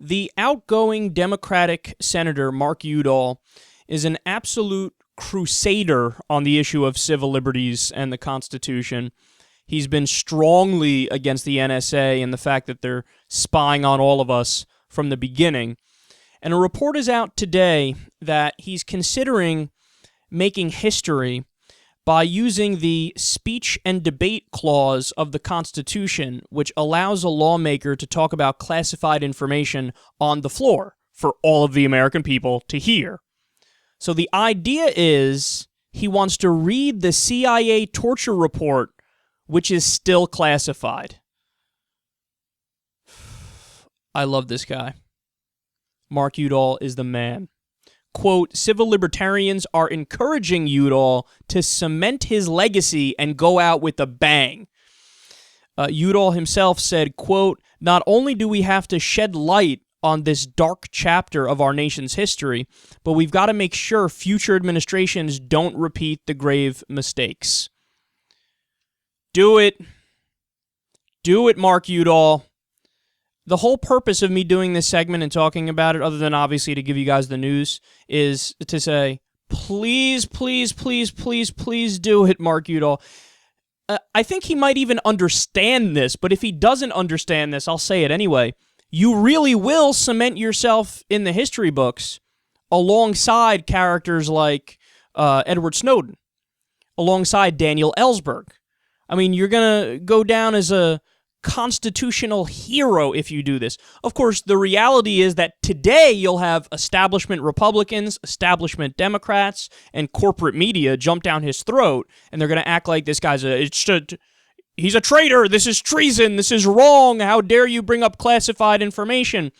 The outgoing Democratic Senator Mark Udall is an absolute crusader on the issue of civil liberties and the Constitution. He's been strongly against the NSA and the fact that they're spying on all of us from the beginning. And a report is out today that he's considering making history by using the speech and debate clause of the Constitution, which allows a lawmaker to talk about classified information on the floor for all of the American people to hear. So the idea is he wants to read the CIA torture report, which is still classified. I love this guy. Mark Udall is the man. Quote, civil libertarians are encouraging Udall to cement his legacy and go out with a bang. Udall himself said, quote, not only do we have to shed light on this dark chapter of our nation's history, but we've got to make sure future administrations don't repeat the grave mistakes. Do it. Do it, Mark Udall. The whole purpose of me doing this segment and talking about it, other than obviously to give you guys the news, is to say, please, please, please, please, please do it, Mark Udall. I think he might even understand this, but if he doesn't understand this, I'll say it anyway. You really will cement yourself in the history books alongside characters like Edward Snowden, alongside Daniel Ellsberg. I mean, you're going to go down as a constitutional hero if you do this. Of course, the reality is that today you'll have establishment Republicans, establishment Democrats, and corporate media jump down his throat, and they're going to act like this guy's he's a traitor, this is treason, this is wrong, how dare you bring up classified information?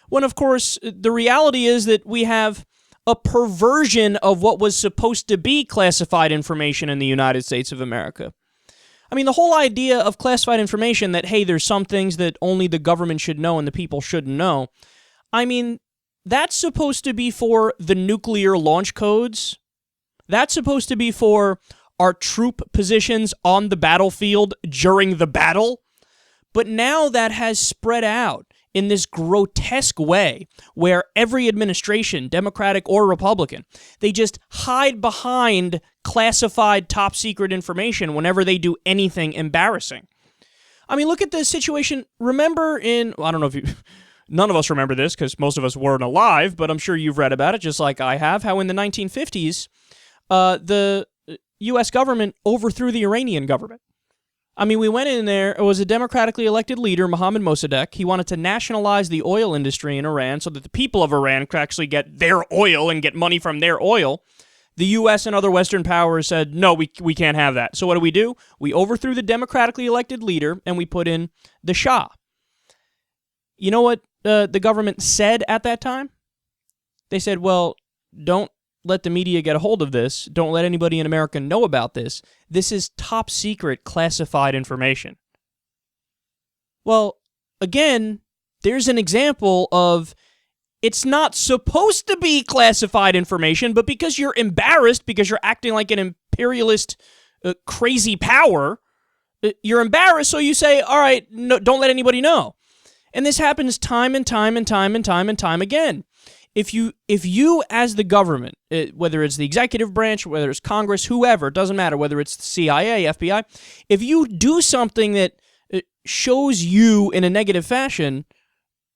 When, of course, the reality is that we have a perversion of what was supposed to be classified information in the United States of America. I mean, the whole idea of classified information that, hey, there's some things that only the government should know and the people shouldn't know, I mean, that's supposed to be for the nuclear launch codes. That's supposed to be for our troop positions on the battlefield during the battle. But now that has spread out in this grotesque way where every administration, Democratic or Republican, they just hide behind classified top secret information whenever they do anything embarrassing. I mean, look at the situation. Remember I don't know if you, none of us remember this because most of us weren't alive, but I'm sure you've read about it just like I have, how in the 1950s, the U.S. government overthrew the Iranian government. I mean, we went in there, it was a democratically elected leader, Mohammad Mossadegh. He wanted to nationalize the oil industry in Iran so that the people of Iran could actually get their oil and get money from their oil. The U.S. and other Western powers said, no, we can't have that. So what do? We overthrew the democratically elected leader, and we put in the Shah. You know what the government said at that time? They said, well, don't let the media get a hold of this. Don't let anybody in America know about this. This is top secret classified information. Well, again, there's an example of it's not supposed to be classified information, but because you're embarrassed, because you're acting like an imperialist crazy power, you're embarrassed, so you say, all right, no, don't let anybody know. And this happens time and time and time and time and time again. If you as the government, whether it's the executive branch, whether it's Congress, whoever, it doesn't matter, whether it's the CIA, FBI, if you do something that shows you in a negative fashion,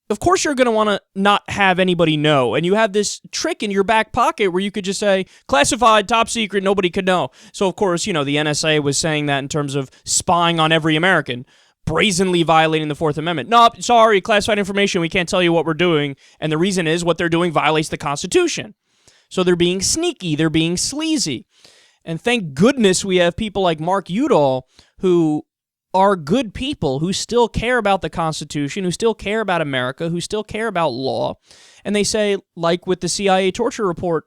of course you're going to want to not have anybody know. And you have this trick in your back pocket where you could just say, classified, top secret, nobody could know. So, of course, the NSA was saying that in terms of spying on every American, brazenly violating the Fourth Amendment. No, sorry, classified information, we can't tell you what we're doing. And the reason is what they're doing violates the Constitution. So they're being sneaky, they're being sleazy. And thank goodness we have people like Mark Udall who are good people, who still care about the Constitution, who still care about America, who still care about law. And they say, like with the CIA torture report,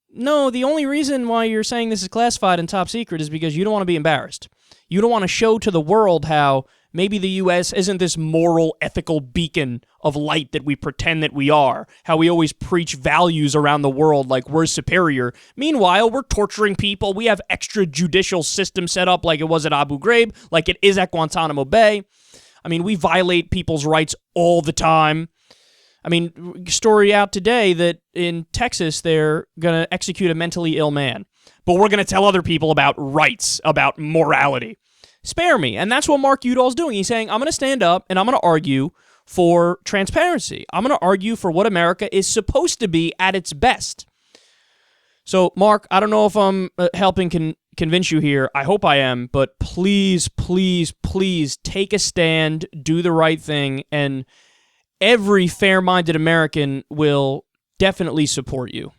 no, the only reason why you're saying this is classified and top secret is because you don't want to be embarrassed. You don't want to show to the world how maybe the U.S. isn't this moral, ethical beacon of light that we pretend that we are, how we always preach values around the world like we're superior. Meanwhile, we're torturing people. We have extrajudicial systems set up like it was at Abu Ghraib, like it is at Guantanamo Bay. I mean, we violate people's rights all the time. I mean, story out today that in Texas they're going to execute a mentally ill man. But we're going to tell other people about rights, about morality. Spare me. And that's what Mark Udall's doing. He's saying, I'm going to stand up and I'm going to argue for transparency. I'm going to argue for what America is supposed to be at its best. So, Mark, I don't know if I'm helping convince you here. I hope I am. But please, please, please take a stand, do the right thing, and every fair-minded American will definitely support you.